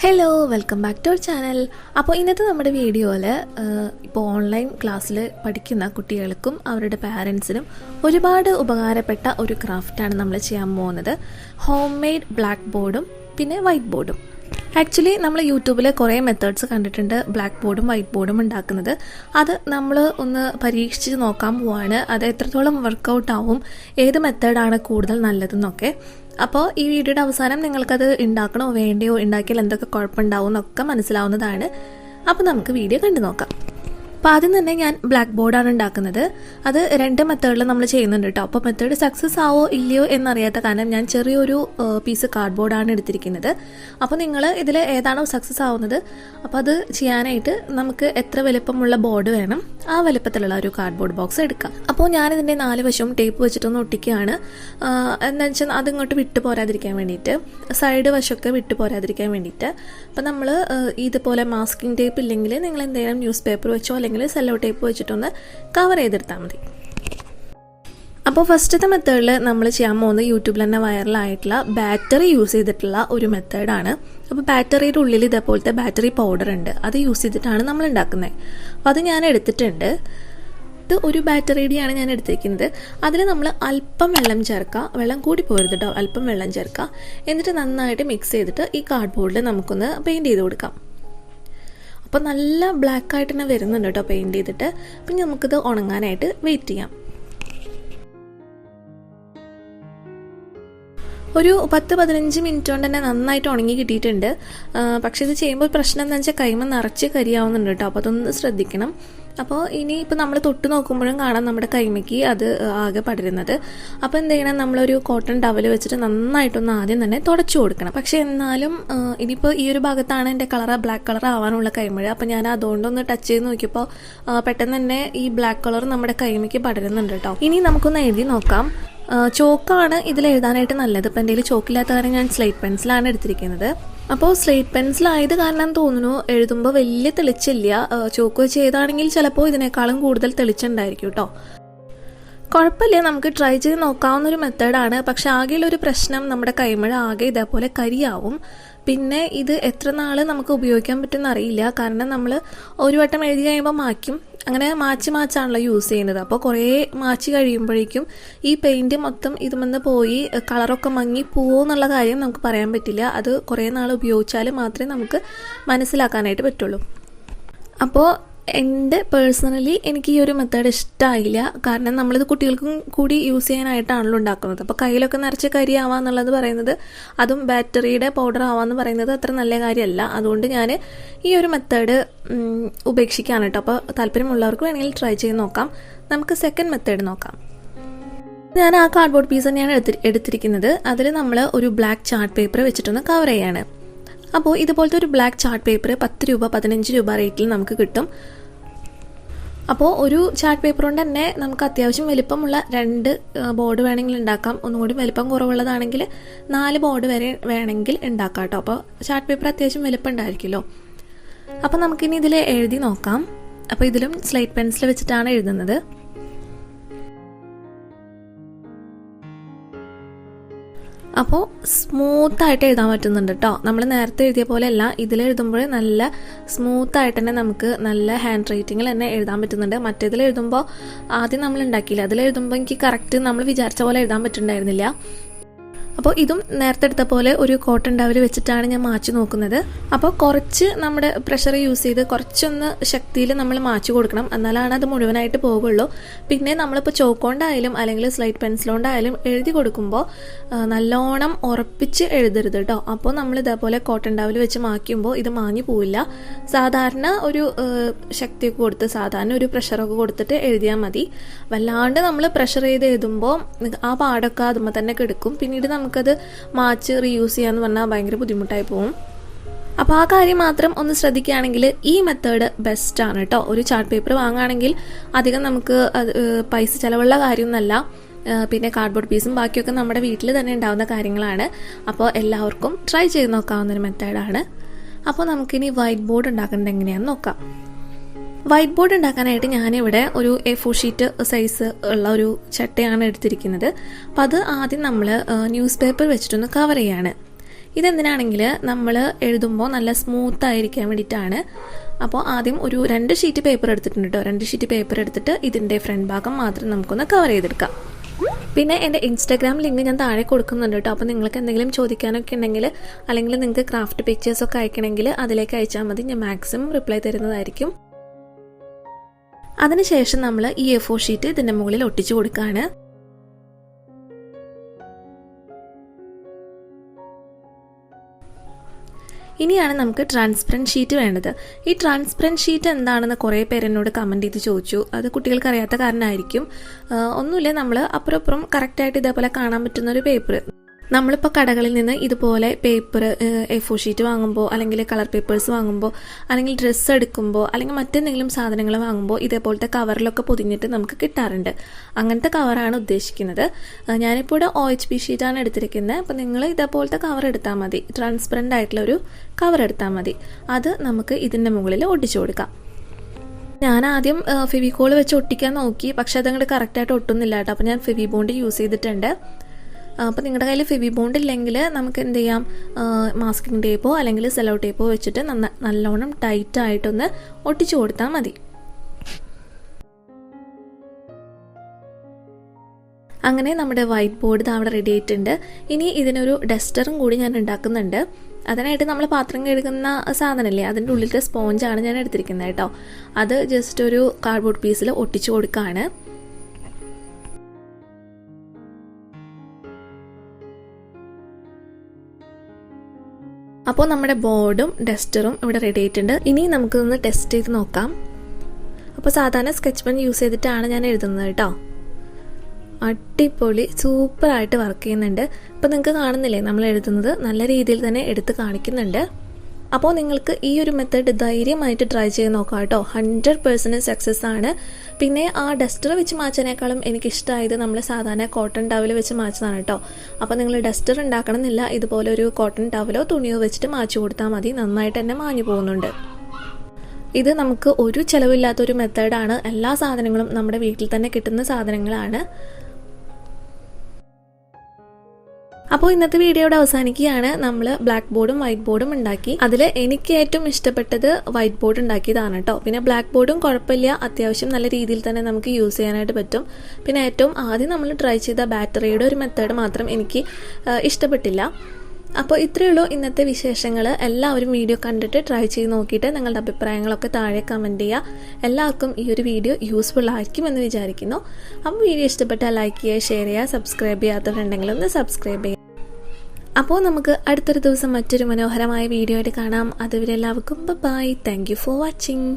Hello welcome back to our channel. അപ്പോൾ ഇന്നത്തെ നമ്മുടെ വീഡിയോയിൽ ഇപ്പോൾ ഓൺലൈൻ ക്ലാസ്സിൽ പഠിക്കുന്ന കുട്ടികൾക്കും അവരുടെ പാരൻസിനും ഒരുപാട് ഉപകാരപ്പെട്ട ഒരു ക്രാഫ്റ്റാണ് നമ്മൾ ചെയ്യാൻ പോകുന്നത്. ഹോം മെയ്ഡ് ബ്ലാക്ക് ബോർഡും പിന്നെ വൈറ്റ് ബോർഡും. ആക്ച്വലി നമ്മൾ യൂട്യൂബിൽ കുറേ മെത്തേഡ്സ് കണ്ടിട്ടുണ്ട് ബ്ലാക്ക് ബോർഡും വൈറ്റ് ബോർഡും ഉണ്ടാക്കുന്നത്. അത് നമ്മൾ ഒന്ന് പരീക്ഷിച്ച് നോക്കാൻ പോവാണ്. അത് എത്രത്തോളം വർക്കൗട്ട് ആവും, ഏത് മെത്തേഡാണ് കൂടുതൽ നല്ലതെന്നൊക്കെ. അപ്പോൾ ഈ വീഡിയോയുടെ അവസാനം നിങ്ങൾക്കത് ഉണ്ടാക്കണോ വേണ്ടയോ, ഉണ്ടാക്കിയാൽ എന്തൊക്കെ കുഴപ്പമുണ്ടാവും എന്നൊക്കെ മനസ്സിലാവുന്നതാണ്. അപ്പോൾ നമുക്ക് വീഡിയോ കണ്ടു നോക്കാം. അപ്പോൾ ആദ്യം തന്നെ ഞാൻ ബ്ലാക്ക് ബോർഡാണ് ഉണ്ടാക്കുന്നത്. അത് രണ്ട് മെത്തേഡിൽ നമ്മൾ ചെയ്യുന്നുണ്ട് കേട്ടോ. അപ്പോൾ മെത്തേഡ് സക്സസ് ആവോ ഇല്ലയോ എന്നറിയാത്ത കാരണം ഞാൻ ചെറിയൊരു പീസ് കാർഡ്ബോർഡാണ് എടുത്തിരിക്കുന്നത്. അപ്പോൾ നിങ്ങൾ ഇതിൽ ഏതാണോ സക്സസ് ആവുന്നത് അപ്പോൾ അത് ചെയ്യാനായിട്ട് നമുക്ക് എത്ര വലുപ്പമുള്ള ബോർഡ് വേണം ആ വലുപ്പത്തിലുള്ള ഒരു കാർഡ്ബോർഡ് ബോക്സ് എടുക്കാം. അപ്പോൾ ഞാനിതിൻ്റെ 4 വശവും ടേപ്പ് വെച്ചിട്ടൊന്ന് ഒട്ടിക്കുകയാണ്. എന്താണെന്ന് വെച്ചാൽ അതിങ്ങോട്ട് വിട്ടു പോരാതിരിക്കാൻ വേണ്ടിയിട്ട്, സൈഡ് വശമൊക്കെ വിട്ടു പോരാതിരിക്കാൻ വേണ്ടിയിട്ട്. അപ്പോൾ നമ്മൾ ഇതുപോലെ മാസ്കിംഗ് ടേപ്പ് ഇല്ലെങ്കിൽ നിങ്ങൾ എന്തെങ്കിലും ന്യൂസ് പേപ്പർ വെച്ചോ അല്ലെങ്കിൽ സെല്ലോ ടേപ്പ് വെച്ചിട്ടൊന്ന് കവർ ചെയ്തെടുത്താൽ മതി. അപ്പോൾ ഫസ്റ്റത്തെ മെത്തേഡിൽ നമ്മൾ ചെയ്യാൻ പോകുന്നത് യൂട്യൂബിൽ തന്നെ വൈറലായിട്ടുള്ള ബാറ്ററി യൂസ് ചെയ്തിട്ടുള്ള ഒരു മെത്തേഡാണ്. അപ്പോൾ ബാറ്ററിയുടെ ഉള്ളിൽ ഇതേപോലത്തെ ബാറ്ററി പൗഡർ ഉണ്ട്, അത് യൂസ് ചെയ്തിട്ടാണ് നമ്മൾ ഉണ്ടാക്കുന്നത്. അപ്പോൾ അത് ഞാൻ എടുത്തിട്ടുണ്ട്. ഇത് ഒരു ബാറ്ററിയുടെയാണ് ഞാൻ എടുത്തിരിക്കുന്നത്. അതിൽ നമ്മൾ അല്പം വെള്ളം ചേർക്കുക, വെള്ളം കൂടി പോരുത് കേട്ടോ, അല്പം വെള്ളം ചേർക്കുക. എന്നിട്ട് നന്നായിട്ട് മിക്സ് ചെയ്തിട്ട് ഈ കാർഡ്ബോർഡിൽ നമുക്കൊന്ന് പെയിൻറ്റ് ചെയ്ത് കൊടുക്കാം. അപ്പോൾ നല്ല ബ്ലാക്ക് ആയിട്ട് തന്നെ വരുന്നുണ്ട് കേട്ടോ പെയിൻറ്റ് ചെയ്തിട്ട്. അപ്പം നമുക്കിത് ഉണങ്ങാനായിട്ട് വെയിറ്റ് ചെയ്യാം. ഒരു 10-15 മിനിറ്റ് കൊണ്ട് തന്നെ നന്നായിട്ട് ഉണങ്ങി കിട്ടിയിട്ടുണ്ട്. പക്ഷെ ഇത് ചെയ്യുമ്പോൾ പ്രശ്നം എന്താണെന്ന് വെച്ചാൽ കൈമ നിറച്ച് കരിയാവുന്നുണ്ട് കേട്ടോ. അപ്പോൾ അതൊന്ന് ശ്രദ്ധിക്കണം. അപ്പോൾ ഇനി ഇപ്പോൾ നമ്മൾ തൊട്ട് നോക്കുമ്പോഴും കാണാം നമ്മുടെ കൈമയ്ക്ക് അത് ആകെ പടരുന്നത്. അപ്പോൾ എന്ത് ചെയ്യണം, നമ്മളൊരു കോട്ടൺ ടവൽ വെച്ചിട്ട് നന്നായിട്ടൊന്ന് ആദ്യം തന്നെ തുടച്ചു കൊടുക്കണം. പക്ഷേ എന്നാലും ഇനിയിപ്പോൾ ഈ ഒരു ഭാഗത്താണ് എൻ്റെ ബ്ലാക്ക് കളർ ആവാനുള്ള കൈമഴ. അപ്പോൾ ഞാൻ അതുകൊണ്ടൊന്ന് ടച്ച് ചെയ്ത് നോക്കിയപ്പോൾ പെട്ടെന്ന് തന്നെ ഈ ബ്ലാക്ക് കളർ നമ്മുടെ കൈമയ്ക്ക് പടരുന്നുണ്ട് കേട്ടോ. ഇനി നമുക്കൊന്ന് എഴുതി നോക്കാം. ചോക്കാണ് ഇതിൽ എഴുതാനായിട്ട് നല്ലത്. ഇപ്പം എൻ്റെ കയ്യിൽ ചോക്കില്ലാത്ത കാരണം ഞാൻ സ്ലേറ്റ് പെൻസിലാണ് എടുത്തിരിക്കുന്നത്. അപ്പോൾ സ്ലേറ്റ് പെൻസിലായത് കാരണം തോന്നുന്നു എഴുതുമ്പോൾ വലിയ തെളിച്ചില്ല. ചോക്ക് വെച്ച് ചെയ്താണെങ്കിൽ ചിലപ്പോൾ ഇതിനേക്കാളും കൂടുതൽ തെളിച്ചുണ്ടായിരിക്കും കേട്ടോ. കുഴപ്പമില്ല, നമുക്ക് ട്രൈ ചെയ്ത് നോക്കാവുന്നൊരു മെത്തേഡാണ്. പക്ഷെ ആകെയുള്ളൊരു പ്രശ്നം നമ്മുടെ കൈമഴ ആകെ ഇതേപോലെ കരിയാവും. പിന്നെ ഇത് എത്ര നാൾ നമുക്ക് ഉപയോഗിക്കാൻ പറ്റുമെന്ന് അറിയില്ല. കാരണം നമ്മൾ ഒരു വട്ടം എഴുതി കഴിയുമ്പോൾ മായ്ക്കും, അങ്ങനെ മാച്ചാണല്ലോ യൂസ് ചെയ്യുന്നത്. അപ്പോൾ കുറേ മാച്ച് കഴിയുമ്പോഴേക്കും ഈ പെയിൻറ്റ് മൊത്തം ഇതുമെന്ന് പോയി കളറൊക്കെ മങ്ങി പോവോ എന്നുള്ള കാര്യം നമുക്ക് പറയാൻ പറ്റില്ല. അത് കുറേ നാൾ ഉപയോഗിച്ചാൽ മാത്രമേ നമുക്ക് മനസ്സിലാക്കാനായിട്ട് പറ്റുള്ളൂ. അപ്പോൾ എൻ്റെ പേഴ്സണലി എനിക്ക് ഈ ഒരു മെത്തേഡ് ഇഷ്ടമായില്ല. കാരണം നമ്മളിത് കുട്ടികൾക്കും കൂടി യൂസ് ചെയ്യാനായിട്ടാണല്ലോ ഉണ്ടാക്കുന്നത്. അപ്പോൾ കയ്യിലൊക്കെ നിറച്ച് കരി ആവാന്നുള്ളത് പറയുന്നത്, അതും ബാറ്ററിയുടെ പൗഡർ ആവാന്ന് പറയുന്നത് അത്ര നല്ല കാര്യമല്ല. അതുകൊണ്ട് ഞാൻ ഈ ഒരു മെത്തേഡ് ഉപേക്ഷിക്കുകയാണ് കേട്ടോ. അപ്പോൾ താല്പര്യമുള്ളവർക്ക് വേണമെങ്കിൽ ട്രൈ ചെയ്ത് നോക്കാം. നമുക്ക് സെക്കൻഡ് മെത്തേഡ് നോക്കാം. ഞാൻ ആ കാർഡ്ബോർഡ് പീസ് തന്നെയാണ് എടുത്തിരിക്കുന്നത്. അതിൽ നമ്മൾ ഒരു ബ്ലാക്ക് ചാർട്ട് പേപ്പർ വെച്ചിട്ടൊന്ന് കവർ ചെയ്യാണ്. അപ്പോൾ ഇതുപോലത്തെ ഒരു ബ്ലാക്ക് ചാർട്ട് പേപ്പർ 10 രൂപ 15 രൂപ റേറ്റിൽ നമുക്ക് കിട്ടും. അപ്പോൾ ഒരു ചാർട്ട് പേപ്പർ കൊണ്ട് തന്നെ നമുക്ക് അത്യാവശ്യം വലിപ്പമുള്ള 2 ബോർഡ് വേണമെങ്കിൽ ഉണ്ടാക്കാം. ഒന്നുകൂടി വലിപ്പം കുറവുള്ളതാണെങ്കിൽ 4 ബോർഡ് വരെ വേണമെങ്കിൽ ഉണ്ടാക്കാം കേട്ടോ. അപ്പോൾ ചാർട്ട് പേപ്പർ അത്യാവശ്യം വലിപ്പം ഉണ്ടായിരിക്കുമല്ലോ. അപ്പോൾ നമുക്കിനി ഇതിൽ എഴുതി നോക്കാം. അപ്പോൾ ഇതിലും സ്ലേറ്റ് പെൻസിൽ വെച്ചിട്ടാണ് എഴുതുന്നത്. അപ്പോൾ സ്മൂത്തായിട്ട് എഴുതാൻ പറ്റുന്നുണ്ട് കേട്ടോ. നമ്മൾ നേരത്തെ എഴുതിയ പോലെയല്ല, ഇതിലെഴുതുമ്പോൾ നല്ല സ്മൂത്തായിട്ട് തന്നെ നമുക്ക് നല്ല ഹാൻഡ് റൈറ്റിങ്ങിൽ തന്നെ എഴുതാൻ പറ്റുന്നുണ്ട്. മറ്റേതിൽ എഴുതുമ്പോൾ ആദ്യം നമ്മൾ ഉണ്ടാക്കിയില്ല, അതിലെഴുതുമ്പോൾ എനിക്ക് കറക്റ്റ് നമ്മൾ വിചാരിച്ച പോലെ എഴുതാൻ പറ്റുന്നുണ്ടായിരുന്നില്ല. അപ്പോൾ ഇതും നേരത്തെ എടുത്ത പോലെ ഒരു കോട്ടൺ ടവൽ വെച്ചിട്ടാണ് ഞാൻ മാച്ച് നോക്കുന്നത്. അപ്പോൾ കുറച്ച് നമ്മുടെ പ്രഷർ യൂസ് ചെയ്ത് കുറച്ചൊന്ന് ശക്തിയിൽ നമ്മൾ മാച്ച് കൊടുക്കണം, എന്നാലാണ് അത് മുഴുവനായിട്ട് പോകുള്ളൂ. പിന്നെ നമ്മളിപ്പോൾ ചോക്കൊണ്ടായാലും അല്ലെങ്കിൽ സ്ലൈറ്റ് പെൻസിലുകൊണ്ടായാലും എഴുതി കൊടുക്കുമ്പോൾ നല്ലോണം ഉറപ്പിച്ച് എഴുതരുത് കേട്ടോ. അപ്പോൾ നമ്മൾ ഇതേപോലെ കോട്ടൺ ടവൽ വെച്ച് മായ്ക്കുമ്പോൾ ഇത് മാഞ്ഞു പോവില്ല. സാധാരണ ഒരു ശക്തിയൊക്കെ കൊടുത്ത് സാധാരണ ഒരു പ്രഷറൊക്കെ കൊടുത്തിട്ട് എഴുതിയാൽ മതി. വല്ലാണ്ട് നമ്മൾ പ്രഷർ ചെയ്ത് എഴുതുമ്പോൾ ആ പാടൊക്കെ അതുമ്പോൾ തന്നെ കിടക്കും. പിന്നീട് നമുക്കത് മാച്ച് റീയൂസ് ചെയ്യാന്ന് പറഞ്ഞാൽ ഭയങ്കര ബുദ്ധിമുട്ടായി പോകും. അപ്പോൾ ആ കാര്യം മാത്രം ഒന്ന് ശ്രദ്ധിക്കുകയാണെങ്കിൽ ഈ മെത്തേഡ് ബെസ്റ്റാണ് കേട്ടോ. ഒരു ചാർട്ട് പേപ്പർ വാങ്ങുകയാണെങ്കിൽ അധികം നമുക്ക് പൈസ ചിലവുള്ള കാര്യമൊന്നുമല്ല. പിന്നെ കാർഡ്ബോർഡ് പീസും ബാക്കിയൊക്കെ നമ്മുടെ വീട്ടിൽ തന്നെ ഉണ്ടാവുന്ന കാര്യങ്ങളാണ്. അപ്പോൾ എല്ലാവർക്കും ട്രൈ ചെയ്ത് നോക്കാവുന്നൊരു മെത്തേഡാണ്. അപ്പോൾ നമുക്കിനി വൈറ്റ് ബോർഡ് ഉണ്ടാക്കേണ്ടത് എങ്ങനെയാണെന്ന് നോക്കാം. വൈറ്റ് ബോർഡ് ഉണ്ടാക്കാനായിട്ട് ഞാനിവിടെ ഒരു A4 ഷീറ്റ് സൈസ് ഉള്ള ഒരു ചട്ടയാണ് എടുത്തിരിക്കുന്നത്. അപ്പോൾ അത് ആദ്യം നമ്മൾ ന്യൂസ് പേപ്പർ വെച്ചിട്ടൊന്ന് കവർ ചെയ്യാണ്. ഇതെന്തിനാണെങ്കിൽ നമ്മൾ എഴുതുമ്പോൾ നല്ല സ്മൂത്ത് ആയിരിക്കാൻ വേണ്ടിയിട്ടാണ്. അപ്പോൾ ആദ്യം ഒരു 2 ഷീറ്റ് പേപ്പർ എടുത്തിട്ടുണ്ട് കേട്ടോ. 2 ഷീറ്റ് പേപ്പർ എടുത്തിട്ട് ഇതിൻ്റെ ഫ്രണ്ട് ഭാഗം മാത്രം നമുക്കൊന്ന് കവർ ചെയ്തെടുക്കാം. പിന്നെ എൻ്റെ ഇൻസ്റ്റാഗ്രാം ലിങ്ക് ഞാൻ താഴെ കൊടുക്കുന്നുണ്ട് കേട്ടോ. അപ്പോൾ നിങ്ങൾക്ക് എന്തെങ്കിലും ചോദിക്കാനൊക്കെ ഉണ്ടെങ്കിൽ അല്ലെങ്കിൽ നിങ്ങൾക്ക് ക്രാഫ്റ്റ് പിക്ചേഴ്സൊക്കെ അയക്കണമെങ്കിൽ അതിലേക്ക് അയച്ചാൽ മതി. ഞാൻ മാക്സിമം റിപ്ലൈ തരുന്നതായിരിക്കും. അതിനുശേഷം നമ്മൾ ഈ A4 ഷീറ്റ് ഇതിൻ്റെ മുകളിൽ ഒട്ടിച്ചു കൊടുക്കുകയാണ്. ഇനിയാണ് നമുക്ക് ട്രാൻസ്പെറൻറ്റ് ഷീറ്റ് വേണ്ടത്. ഈ ട്രാൻസ്പെറൻറ്റ് ഷീറ്റ് എന്താണെന്ന് കുറേ പേര് എന്നോട് കമൻറ്റ് ചെയ്ത് ചോദിച്ചു. അത് കുട്ടികൾക്ക് അറിയാത്ത കാരണമായിരിക്കും. ഒന്നുമില്ല, നമ്മൾ അപ്പുറം കറക്റ്റായിട്ട് ഇതേപോലെ കാണാൻ പറ്റുന്നൊരു പേപ്പർ. നമ്മളിപ്പോൾ കടകളിൽ നിന്ന് ഇതുപോലെ പേപ്പർ A4 ഷീറ്റ് വാങ്ങുമ്പോൾ അല്ലെങ്കിൽ കളർ പേപ്പേഴ്സ് വാങ്ങുമ്പോൾ അല്ലെങ്കിൽ ഡ്രസ്സ് എടുക്കുമ്പോൾ അല്ലെങ്കിൽ മറ്റെന്തെങ്കിലും സാധനങ്ങൾ വാങ്ങുമ്പോൾ ഇതേപോലത്തെ കവറിലൊക്കെ പൊതിഞ്ഞിട്ട് നമുക്ക് കിട്ടാറുണ്ട്. അങ്ങനത്തെ കവറാണ് ഉദ്ദേശിക്കുന്നത്. ഞാനിപ്പോൾ ഇവിടെ OHP ഷീറ്റാണ് എടുത്തിരിക്കുന്നത്. അപ്പോൾ നിങ്ങൾ ഇതേപോലത്തെ കവർ എടുത്താൽ മതി. ട്രാൻസ്പെറൻ്റ് ആയിട്ടുള്ളൊരു കവർ എടുത്താൽ മതി. അത് നമുക്ക് ഇതിൻ്റെ മുകളിൽ ഒട്ടിച്ചു കൊടുക്കാം. ഞാൻ ആദ്യം ഫെവിക്കോൾ വെച്ച് ഒട്ടിക്കാൻ നോക്കി, പക്ഷെ അതങ്ങോട്ട് കറക്റ്റായിട്ട് ഒട്ടുന്നില്ല കേട്ടോ. അപ്പോൾ ഞാൻ ഫെവി ബോണ്ട് യൂസ് ചെയ്തിട്ടുണ്ട്. അപ്പോൾ നിങ്ങളുടെ കയ്യിൽ ഫെവി ബോണ്ട് ഇല്ലെങ്കിൽ നമുക്ക് എന്ത് ചെയ്യാം, മാസ്കിംഗ് ടേപ്പോ അല്ലെങ്കിൽ സെലോ ടേപ്പോ വെച്ചിട്ട് നല്ലോണം ടൈറ്റായിട്ടൊന്ന് ഒട്ടിച്ചു കൊടുത്താൽ മതി. അങ്ങനെ നമ്മുടെ വൈറ്റ് ബോർഡ് അവിടെ റെഡി ആയിട്ടുണ്ട്. ഇനി ഇതിനൊരു ഡസ്റ്ററും കൂടി ഞാൻ ഉണ്ടാക്കുന്നുണ്ട്. അതിനായിട്ട് നമ്മൾ പാത്രം കഴുകുന്ന സാധനമല്ലേ, അതിൻ്റെ ഉള്ളിലത്തെ സ്പോഞ്ചാണ് ഞാൻ എടുത്തിരിക്കുന്നത് കേട്ടോ. അത് ജസ്റ്റ് ഒരു കാർഡ്ബോർഡ് പീസിൽ ഒട്ടിച്ചു കൊടുക്കുകയാണ്. അപ്പോൾ നമ്മുടെ ബോർഡും ഡസ്റ്ററും ഇവിടെ റെഡി ആയിട്ടുണ്ട്. ഇനി നമുക്കൊന്ന് ടെസ്റ്റ് ചെയ്ത് നോക്കാം. അപ്പോൾ സാധാരണ സ്കെച്ച് പെൻ യൂസ് ചെയ്തിട്ടാണ് ഞാൻ എഴുതുന്നത് കേട്ടോ. അടിപൊളി സൂപ്പറായിട്ട് വർക്ക് ചെയ്യുന്നുണ്ട്. അപ്പോൾ നിങ്ങൾക്ക് കാണുന്നില്ലേ, നമ്മൾ എഴുതുന്നത് നല്ല രീതിയിൽ തന്നെ എടുത്ത് കാണിക്കുന്നുണ്ട്. അപ്പോൾ നിങ്ങൾക്ക് ഈ ഒരു മെത്തേഡ് ധൈര്യമായിട്ട് ട്രൈ ചെയ്ത് നോക്കാം കേട്ടോ. 100% സക്സസ് ആണ്. പിന്നെ ആ ഡസ്റ്റർ വെച്ച് മാച്ചാനേക്കാളും എനിക്കിഷ്ടമായത് നമ്മൾ സാധാരണ കോട്ടൺ ടവൽ വെച്ച് മാച്ചതാണ് കേട്ടോ. അപ്പോൾ നിങ്ങൾ ഡസ്റ്റർ ഉണ്ടാക്കണമെന്നില്ല, ഇതുപോലെ ഒരു കോട്ടൺ ടവലോ തുണിയോ വെച്ചിട്ട് മാച്ചു കൊടുത്താൽ മതി. നന്നായിട്ട് തന്നെ മാഞ്ഞു പോകുന്നുണ്ട്. ഇത് നമുക്ക് ഒരു ചിലവില്ലാത്തൊരു മെത്തേഡാണ്. എല്ലാ സാധനങ്ങളും നമ്മുടെ വീട്ടിൽ തന്നെ കിട്ടുന്ന സാധനങ്ങളാണ്. അപ്പോൾ ഇന്നത്തെ വീഡിയോയുടെ അവസാനിക്കുകയാണ്. നമ്മൾ ബ്ലാക്ക് ബോർഡും വൈറ്റ് ബോർഡും ഉണ്ടാക്കി. അതിൽ എനിക്ക് ഏറ്റവും ഇഷ്ടപ്പെട്ടത് വൈറ്റ് ബോർഡ് ഉണ്ടാക്കിയതാണ് കേട്ടോ. പിന്നെ ബ്ലാക്ക് ബോർഡും കുഴപ്പമില്ല, അത്യാവശ്യം നല്ല രീതിയിൽ തന്നെ നമുക്ക് യൂസ് ചെയ്യാനായിട്ട് പറ്റും. പിന്നെ ഏറ്റവും ആദ്യം നമ്മൾ ട്രൈ ചെയ്ത ബാറ്ററിയുടെ ഒരു മെത്തേഡ് മാത്രം എനിക്ക് ഇഷ്ടപ്പെട്ടില്ല. അപ്പോൾ ഇത്രയേ ഉള്ളൂ ഇന്നത്തെ വിശേഷങ്ങൾ. എല്ലാവരും വീഡിയോ കണ്ടിട്ട് ട്രൈ ചെയ്ത് നോക്കിയിട്ട് നിങ്ങളുടെ അഭിപ്രായങ്ങളൊക്കെ താഴെ കമൻറ്റ് ചെയ്യുക. എല്ലാവർക്കും ഈ ഒരു വീഡിയോ യൂസ്ഫുൾ ആയിരിക്കുമെന്ന് വിചാരിക്കുന്നു. അപ്പോൾ വീഡിയോ ഇഷ്ടപ്പെട്ടാൽ ലൈക്ക് ചെയ്യുക, ഷെയർ ചെയ്യുക, സബ്സ്ക്രൈബ് ചെയ്യാത്തവരുണ്ടെങ്കിൽ ഒന്ന് സബ്സ്ക്രൈബ് ചെയ്യുക. അപ്പോൾ നമുക്ക് അടുത്തൊരു ദിവസം മറ്റൊരു മനോഹരമായ വീഡിയോ ആയിട്ട് കാണാം. അതുവരെ എല്ലാവർക്കും bye. Thank you for watching.